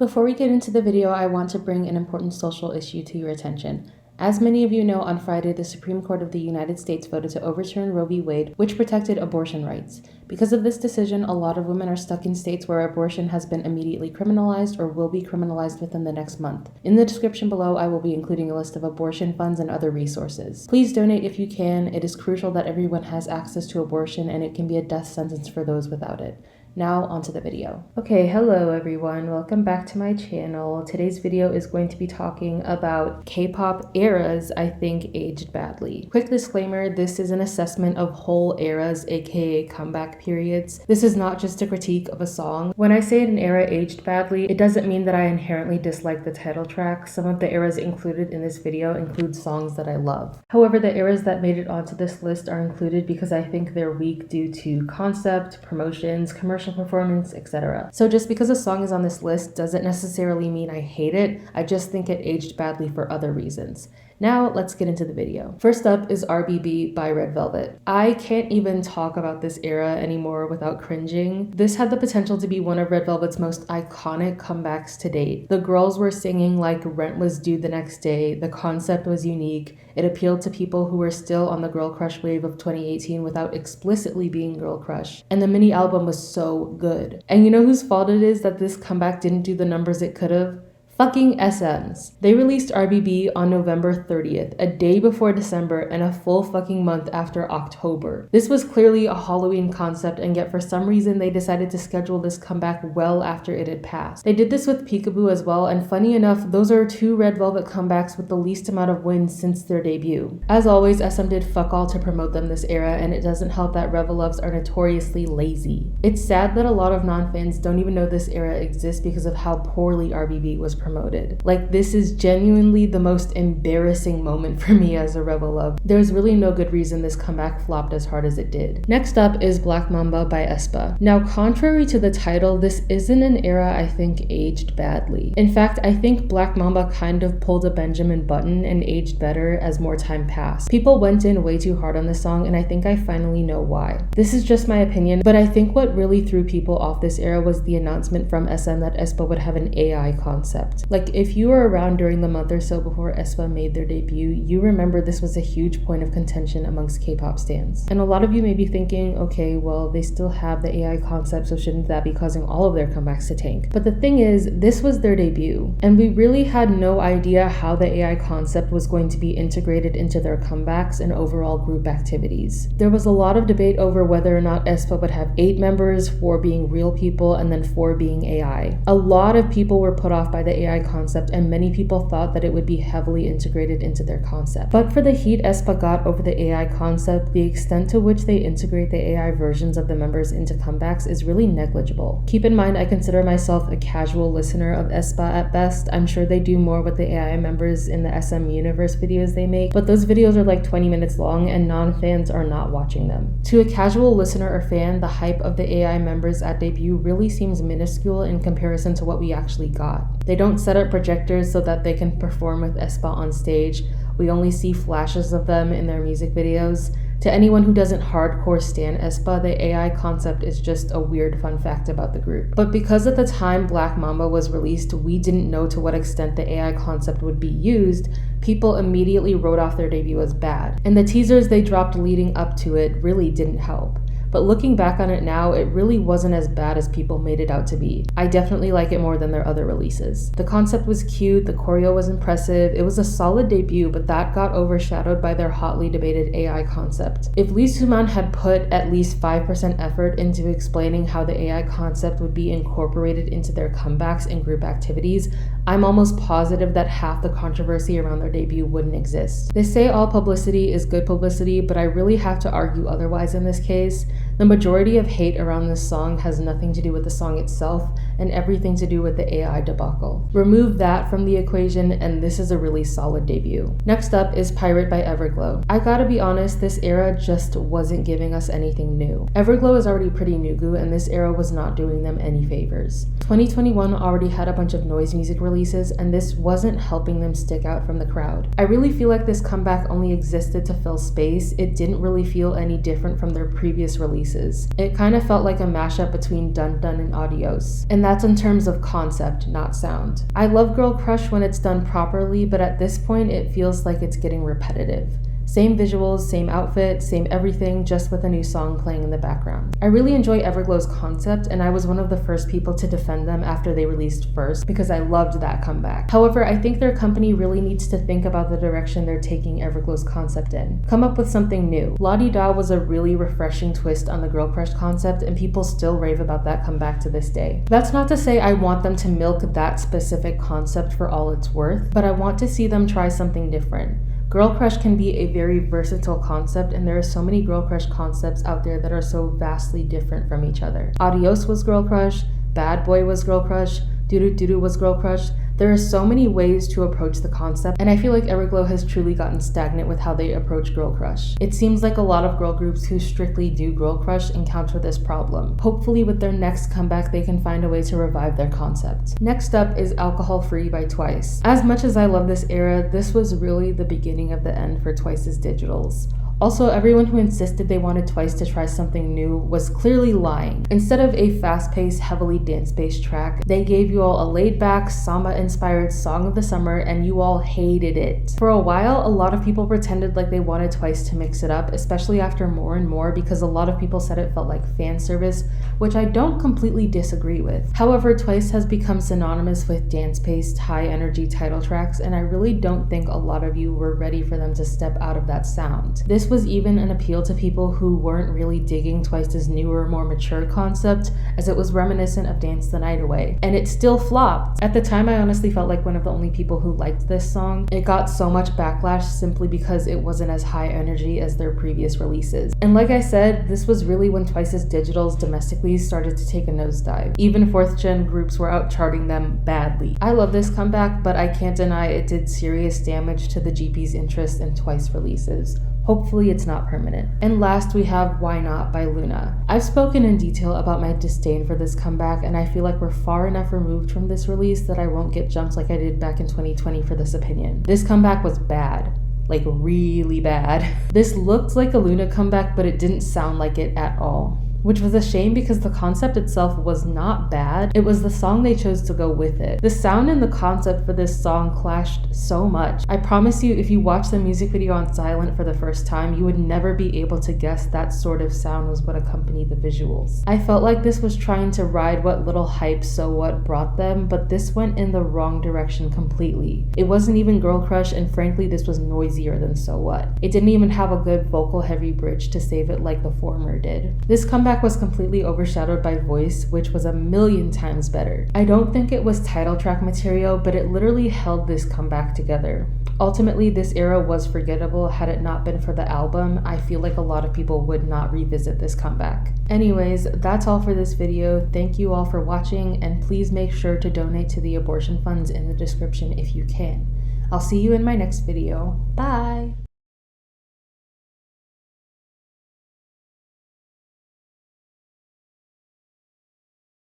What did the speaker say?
Before we get into the video, I want to bring an important social issue to your attention. As many of you know, on Friday, the Supreme Court of the United States voted to overturn Roe v. Wade, which protected abortion rights. Because of this decision, a lot of women are stuck in states where abortion has been immediately criminalized or will be criminalized within the next month. In the description below, I will be including a list of abortion funds and other resources. Please donate if you can. It is crucial that everyone has access to abortion, and it can be a death sentence for those without it. Now onto the video. Okay, hello everyone, welcome back to my channel. Today's video is going to be talking about K-pop eras I think aged badly. Quick disclaimer, this is an assessment of whole eras, aka comeback periods. This is not just a critique of a song. When I say an era aged badly, it doesn't mean that I inherently dislike the title track. Some of the eras included in this video include songs that I love. However, the eras that made it onto this list are included because I think they're weak due to concept, promotions, commercial performance, etc. So just because a song is on this list doesn't necessarily mean I hate it. I just think it aged badly for other reasons. Now let's get into the video. First up is RBB by Red Velvet. I can't even talk about this era anymore without cringing. This had the potential to be one of Red Velvet's most iconic comebacks to date. The girls were singing like rent was due the next day. The concept was unique. It appealed to people who were still on the girl crush wave of 2018 without explicitly being girl crush. And the mini album was so good. And you know whose fault it is that this comeback didn't do the numbers it could have? Fucking SMs. They released RBB on November 30th, a day before December and a full fucking month after October. This was clearly a Halloween concept, and yet for some reason they decided to schedule this comeback well after it had passed. They did this with Peekaboo as well, and funny enough, those are two Red Velvet comebacks with the least amount of wins since their debut. As always, SM did fuck all to promote them this era, and it doesn't help that Reveloves are notoriously lazy. It's sad that a lot of non-fans don't even know this era exists because of how poorly RBB was promoted. Like, this is genuinely the most embarrassing moment for me as a Revelove. There's really no good reason this comeback flopped as hard as it did. Next up is Black Mamba by aespa. Now, contrary to the title, this isn't an era I think aged badly. In fact, I think Black Mamba kind of pulled a Benjamin Button and aged better as more time passed. People went in way too hard on this song, and I think I finally know why. This is just my opinion, but I think what really threw people off this era was the announcement from SM that aespa would have an AI concept. Like, if you were around during the month or so before aespa made their debut, you remember this was a huge point of contention amongst K-pop stans. And a lot of you may be thinking, okay, well, they still have the AI concept, so shouldn't that be causing all of their comebacks to tank? But the thing is, this was their debut, and we really had no idea how the AI concept was going to be integrated into their comebacks and overall group activities. There was a lot of debate over whether or not aespa would have 8 members, 4 being real people, and then 4 being AI. A lot of people were put off by the AI concept, and many people thought that it would be heavily integrated into their concept. But for the heat aespa got over the AI concept, the extent to which they integrate the AI versions of the members into comebacks is really negligible. Keep in mind, I consider myself a casual listener of aespa at best. I'm sure they do more with the AI members in the SM Universe videos they make, but those videos are like 20 minutes long and non-fans are not watching them. To a casual listener or fan, the hype of the AI members at debut really seems minuscule in comparison to what we actually got. They don't set up projectors so that they can perform with aespa on stage. We only see flashes of them in their music videos. To anyone who doesn't hardcore stan aespa, the AI concept is just a weird fun fact about the group. But because at the time Black Mamba was released, we didn't know to what extent the AI concept would be used, people immediately wrote off their debut as bad. And the teasers they dropped leading up to it really didn't help. But looking back on it now, it really wasn't as bad as people made it out to be. I definitely like it more than their other releases. The concept was cute, the choreo was impressive, it was a solid debut, but that got overshadowed by their hotly debated AI concept. If Lee Soo-man had put at least 5% effort into explaining how the AI concept would be incorporated into their comebacks and group activities, I'm almost positive that half the controversy around their debut wouldn't exist. They say all publicity is good publicity, but I really have to argue otherwise in this case. The majority of hate around this song has nothing to do with the song itself and everything to do with the AI debacle. Remove that from the equation and this is a really solid debut. Next up is Pirate by Everglow. I gotta be honest, this era just wasn't giving us anything new. Everglow is already pretty nugu and this era was not doing them any favors. 2021 already had a bunch of noise music releases and this wasn't helping them stick out from the crowd. I really feel like this comeback only existed to fill space. It didn't really feel any different from their previous releases. releases. It kind of felt like a mashup between Dun Dun and Adios. And that's in terms of concept, not sound. I love Girl Crush when it's done properly, but at this point it feels like it's getting repetitive. Same visuals, same outfit, same everything, just with a new song playing in the background. I really enjoy Everglow's concept, and I was one of the first people to defend them after they released First because I loved that comeback. However, I think their company really needs to think about the direction they're taking Everglow's concept in. Come up with something new. La Di Da was a really refreshing twist on the Girl Crush concept, and people still rave about that comeback to this day. That's not to say I want them to milk that specific concept for all it's worth, but I want to see them try something different. Girl Crush can be a very versatile concept, and there are so many Girl Crush concepts out there that are so vastly different from each other. Adios was Girl Crush, Bad Boy was Girl Crush, Doo Doo Doo Doo was Girl Crush. There are so many ways to approach the concept, and I feel like Everglow has truly gotten stagnant with how they approach Girl Crush. It seems like a lot of girl groups who strictly do Girl Crush encounter this problem. Hopefully with their next comeback they can find a way to revive their concept. Next up is Alcohol Free by Twice. As much as I love this era, this was really the beginning of the end for Twice's digitals. Also, everyone who insisted they wanted Twice to try something new was clearly lying. Instead of a fast-paced, heavily dance-based track, they gave you all a laid-back, samba-inspired song of the summer, and you all hated it. For a while, a lot of people pretended like they wanted Twice to mix it up, especially after More and More, because a lot of people said it felt like fan service, which I don't completely disagree with. However, Twice has become synonymous with dance-paced, high-energy title tracks, and I really don't think a lot of you were ready for them to step out of that sound. This was even an appeal to people who weren't really digging Twice's newer, more mature concept, as it was reminiscent of Dance the Night Away, and it still flopped. At the time, I honestly felt like one of the only people who liked this song. It got so much backlash simply because it wasn't as high energy as their previous releases. And like I said, this was really when Twice's digitals domestically started to take a nosedive. Even 4th gen groups were out charting them badly. I love this comeback, but I can't deny it did serious damage to the GP's interest in Twice releases. Hopefully it's not permanent. And last we have Why Not by Luna. I've spoken in detail about my disdain for this comeback, and I feel like we're far enough removed from this release that I won't get jumped like I did back in 2020 for this opinion. This comeback was bad. Like really bad. This looked like a Luna comeback, but it didn't sound like it at all. Which was a shame because the concept itself was not bad, it was the song they chose to go with it. The sound and the concept for this song clashed so much. I promise you, if you watch the music video on silent for the first time, you would never be able to guess that sort of sound was what accompanied the visuals. I felt like this was trying to ride what little hype So What brought them, but this went in the wrong direction completely. It wasn't even Girl Crush, and frankly this was noisier than So What. It didn't even have a good vocal heavy bridge to save it like the former did. This comeback was completely overshadowed by Voice, which was a million times better. I don't think it was title track material, but it literally held this comeback together. Ultimately, this era was forgettable. Had it not been for the album, I feel like a lot of people would not revisit this comeback. Anyways, that's all for this video. Thank you all for watching, and please make sure to donate to the abortion funds in the description if you can. I'll see you in my next video. Bye!